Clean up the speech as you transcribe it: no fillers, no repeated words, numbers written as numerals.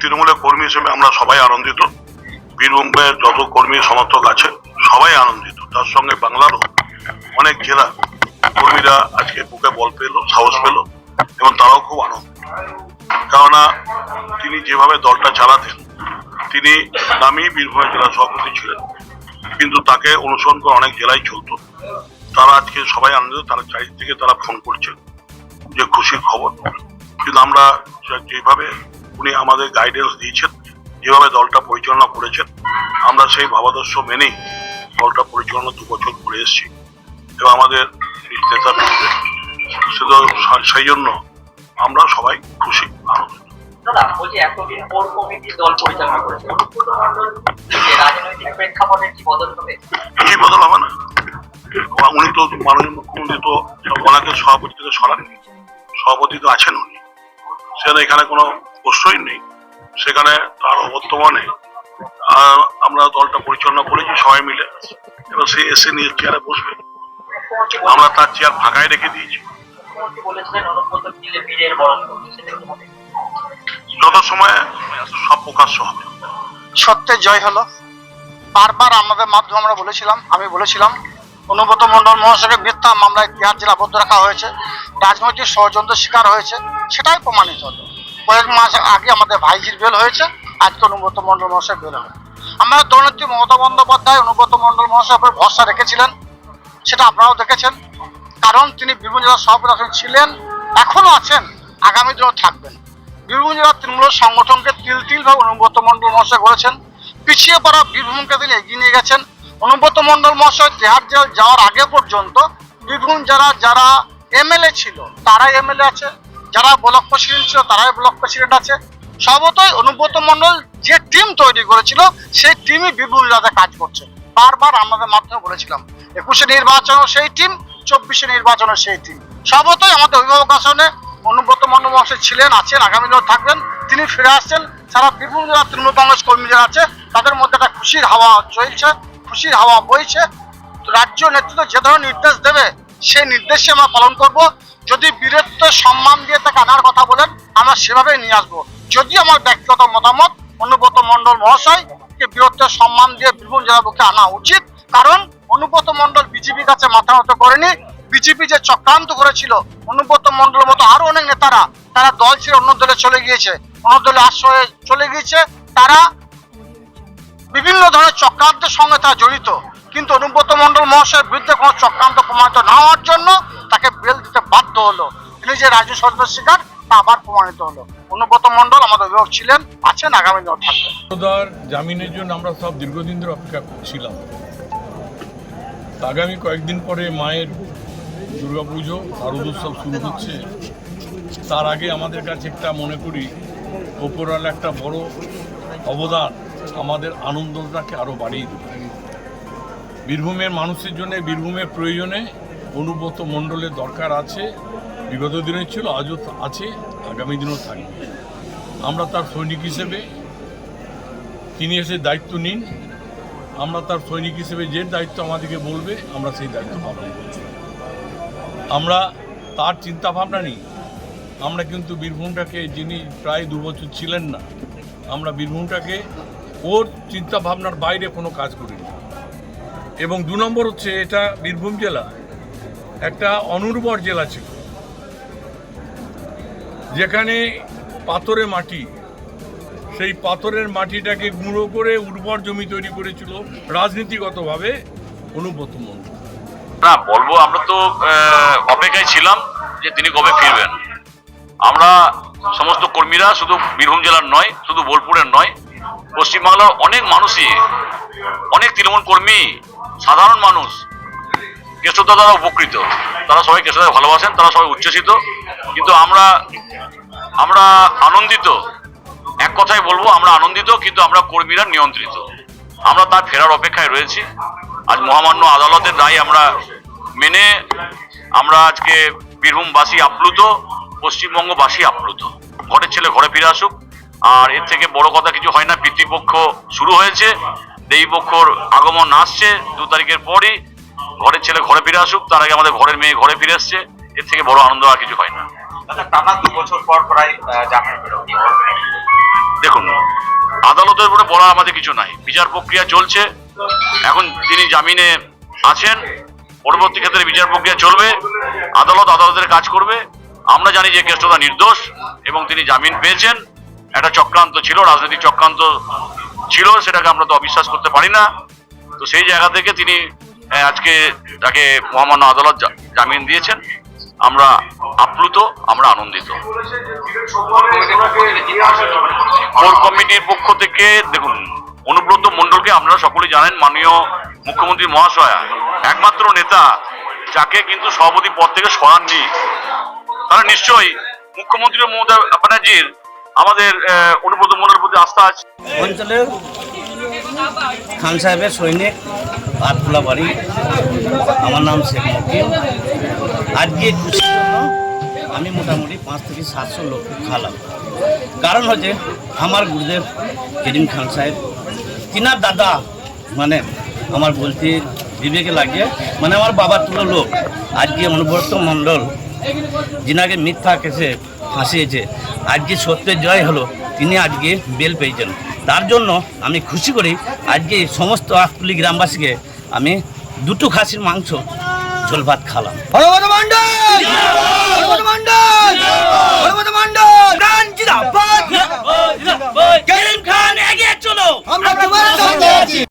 তৃণমূলের কর্মী হিসেবে আমরা সবাই আনন্দিত। বীরভূমের যত কর্মী সমর্থক আছে সবাই আনন্দিত। তার সঙ্গে বাংলারও অনেক জেলা কর্মীরা আজকে বুকে বল পেল, সাহস পেল এবং তারাও খুব আনন্দিত। কেননা তিনি যেভাবে দলটা চালাতেন, তিনি নামই বীরভূমের জেলা সভাপতি ছিলেন, কিন্তু তাকে অনুসরণ করে অনেক জেলায় চলতো। তারা আজকে সবাই আনন্দিত। তারা চারিদিকে তারা ফোন করছেন যে খুশির খবর। কিন্তু আমরা যেভাবে উনি আমাদের গাইডেন্স দিয়েছেন, যেভাবে দলটা পরিচালনা করেছেন, আমরা সেই ভাবাদর্শ মেনেই দলটা পরিচালনা 2 বছর করে এসেছি এবং আমাদের নেতা শুধু সেই জন্য আমরা সবাই খুশি, আনন্দিত। কি বদল হবে না? উনি তো মাননীয় মুখ্যমন্ত্রী তো ওনাকে সভাপতি থেকে সরাননি, সভাপতি তো আছেন উনি, সেখানে এখানে কোনো প্রশ্নই নেই। সেখানে তার বর্তমানে আমরা দলটা পরিচালনা করেছি সবাই মিলে, এবং সে এসে নিয়ে চেয়ারে বসবে। আমরা তার চেয়ার ফাঁকায় রেখে দিয়েছি। যত সময় সব প্রকাশ্য হবে। সত্যের জয় হলো। বারবার আমাদের মাধ্যমে আমরা বলেছিলাম, আমি বলেছিলাম অনুব্রত মণ্ডল মহাশয়কে মিথ্যা মামলায় তিহার জেলা আবদ্ধ রাখা হয়েছে, রাজনৈতিক ষড়যন্ত্রের শিকার হয়েছে, সেটাই প্রমাণিত হলো। কয়েক মাস আগে আমাদের ভাইজির বেল হয়েছে, আজকে অনুব্রত মণ্ডল মহাশয় বেল হলো। আমরা দলনেত্রী মমতা বন্দ্যোপাধ্যায় অনুব্রত মণ্ডল মহাশয়ের উপর ভরসা রেখেছিলেন, সেটা আপনারাও দেখেছেন। কারণ তিনি বীরভূম জেলার সভাপতি ছিলেন, এখনো আছেন, আগামী দিনেও থাকবেন। বীরভূম জেলার তৃণমূল সংগঠনকে তিলভাবে অনুব্রত মণ্ডল মহাশয় করেছেন। পিছিয়ে পড়া বীরভূমকে তিনি এগিয়ে নিয়ে গেছেন। অনুব্রত মণ্ডল মহাশয় তেহার জেল যাওয়ার আগে পর্যন্ত বীরভূম যারা এমএলএ ছিল তারাই এমএলএ আছে, যারা ব্লক প্রেসিডেন্ট ছিল তারাই ব্লক প্রেসিডেন্ট আছে। সর্বতই অনুব্রত মণ্ডল যে টিম তৈরি করেছিল সেই টিমই বীরভূম জেলাতে কাজ করছে। বারবার আমাদের মাধ্যমে বলেছিলাম 21-এ নির্বাচনও সেই টিম, 24-এ নির্বাচনও সেই টিম। সর্বতই আমাদের অভিভাবক আসনে অনুব্রত মণ্ডল মহাশয় ছিলেন, আছেন, আগামী দিনেও থাকবেন। তিনি ফিরে আসছেন। সারা বীরভূম জেলার তৃণমূল কংগ্রেস কর্মী যারা আছে তাদের মধ্যে একটা খুশির হাওয়া চলছে, খুশির হাওয়া বইছে। রাজ্য নেতৃত্ব যে ধরনের নির্দেশ দেবে সেই নির্দেশে আমরা পালন করব। যদি বীরত্ব সম্মান দিয়ে তাকে আনার কথা বলেন, আমরা সেভাবেই নিয়ে আসবো। যদি আমার ব্যক্তিগত মতামত, অনুব্রত মণ্ডল মহাশয়কে বীরত্বের সম্মান দিয়ে বীরভূম জেলার বুকে আনা উচিত। কারণ অনুব্রত মণ্ডল বিজেপির কাছে মাথা নত করেনি। বিজেপি যে চক্রান্ত করেছিল, অনুব্রত মণ্ডলের মতো আরো অনেক নেতারা তারা দল ছেড়ে অন্য দলে চলে গিয়েছে, অন্য দলে আশ্রয়ে চলে গিয়েছে। তারা বিভিন্ন ধরনের চক্রান্তের সঙ্গে তারা জড়িত, কিন্তু অনুব্রত মণ্ডল মহাশয়ের বিরুদ্ধে কোনো চক্রান্ত প্রমাণিত না হওয়ার জন্য তাকে বেল দিতে বাধ্য হলো। তিনি যে রাজ্য সরকার শিকার তা আবার প্রমাণিত হলো। অনুব্রত মণ্ডল আমাদের অভিভাবক ছিলেন, আছেন, আগামী দিনেও থাকবেন। জামিনের জন্য আমরা সব দীর্ঘদিন ধরে অপেক্ষা করছিলাম। আগামী কয়েকদিন পরে মায়ের দুর্গাপুজো আর উৎসব শুরু হচ্ছে। তার আগে আমাদের কাছে একটা মনে করি ওপরওয়ালা একটা বড় অবদান আমাদের আনন্দটাকে আরও বাড়িয়ে দেবে। বীরভূমের মানুষের জন্য, বীরভূমের প্রয়োজনে অনুব্রত মণ্ডলের দরকার আছে। বিগত দিনে ছিল, আজও আছে, আগামী দিনেও থাকবে। আমরা তার সৈনিক হিসেবে তিনি এসে দায়িত্ব নিন, আমরা তার সৈনিক হিসেবে যে দায়িত্ব আমাদেরকে বলবে আমরা সেই দায়িত্ব পালন করব। আমরা তার চিন্তাভাবনা নিই। আমরা কিন্তু বীরভূমটাকে, যিনি প্রায় 2 বছর ছিলেন না, আমরা বীরভূমটাকে ওর চিন্তাভাবনার বাইরে কোনো কাজ করিনি। এবং 2 নম্বর হচ্ছে, এটা বীরভূম জেলা একটা অনুর্বর জেলা ছিল, যেখানে পাথরে মাটি, সেই পাথরের মাটিটাকে গুঁড়ো করে উর্বর জমি তৈরি করেছিল রাজনীতিগতভাবে অনুব্রত মণ্ডল। না বলবো, আমরা তো অপেক্ষায় ছিলাম যে তিনি কবে ফিরবেন। আমরা সমস্ত কর্মীরা শুধু বীরভূম জেলার নয়, শুধু বোলপুরের নয়, পশ্চিমবাংলার অনেক মানুষই, অনেক তৃণমূল কর্মী, সাধারণ মানুষ কেষ্টদা দ্বারা উপকৃত। তারা সবাই কেষ্টদাকে ভালোবাসেন, তারা সবাই উচ্ছ্বসিত। কিন্তু আমরা আনন্দিত, এক কথাই বলবো আমরা আনন্দিত, কিন্তু আমরা কর্মীরা নিয়ন্ত্রিত। আমরা তার ফেরার অপেক্ষায় রয়েছি। আজ মহামান্য আদালতের রায় আমরা মেনে আমরা আজকে বীরভূমবাসী আপ্লুত, পশ্চিমবঙ্গবাসী আপ্লুত। ঘরের ছেলে ঘরে ফিরে আসুক, আর এর থেকে বড় কথা কিছু হয় না। পিতৃপক্ষ শুরু হয়েছে, দেবীপক্ষর আগমন আসছে 2 তারিখের পরই। ঘরের ছেলে ঘরে ফিরে আসুক, তার আগে আমাদের ঘরের মেয়ে ঘরে ফিরে আসছে, এর থেকে বড় আনন্দ আর কিছু হয় না। টানা 2 বছর পর প্রায় জামিন পেল, কি বলবেন? দেখুন, আদালতের উপরে বলা আমাদের কিছু নাই, বিচার প্রক্রিয়া চলছে। এখন তিনি জামিনে আছেন, পরবর্তী ক্ষেত্রে বিচার প্রক্রিয়া চলবে, আদালত আদালতের কাজ করবে। আমরা জানি যে কেষ্টদা নির্দোষ এবং তিনি জামিন পেয়েছেন। একটা চক্রান্ত ছিল, রাজনৈতিক চক্রান্ত ছিল, সেটাকে আমরা তো অবিশ্বাস করতে পারি না। তো সেই জায়গা থেকে তিনি আজকে তাকে মহামান্য আদালত জামিন দিয়েছেন। আমরা আপ্লুত, আমরা আনন্দিত। কোর কমিটির পক্ষ থেকে দেখুন, অনুব্রত মণ্ডলকে আপনারা সকলেই জানেন, মাননীয় মুখ্যমন্ত্রী মহাশয়া একমাত্র নেতা যাকে কিন্তু সভাপতি পদ থেকে সরাননি। তারা নিশ্চয়ই মুখ্যমন্ত্রী মমতা ব্যানার্জির আমাদের অনুব্রত মণ্ডলের প্রতি আস্থা আছে। অঞ্চলের খান সাহেবের সৈনিক আটখোলা বাড়ি, আমার নাম শেখ মকিম। আজকে খুশির জন্য আমি মোটামুটি 5 থেকে 700 লোককে খাওয়ালাম। কারণ হচ্ছে আমার গুরুদেব করিম খান সাহেব, তিনার দাদা মানে আমার বলতে বিবেকে লাগে, মানে আমার বাবার তুলো লোক। আজকে অনুব্রত মণ্ডল যিনাকে মিথ্যা কেসে ফাঁসিয়েছে, আজকে সত্যের জয় হলো, তিনি আজকে বেল পেয়েছেন। তার জন্য আমি খুশি করি। আজকে সমস্ত আটকুলি গ্রামবাসীকে আমি 2টো খাসির মাংস ঝোল ভাত খালাম। করিম খান এগিয়ে চলো।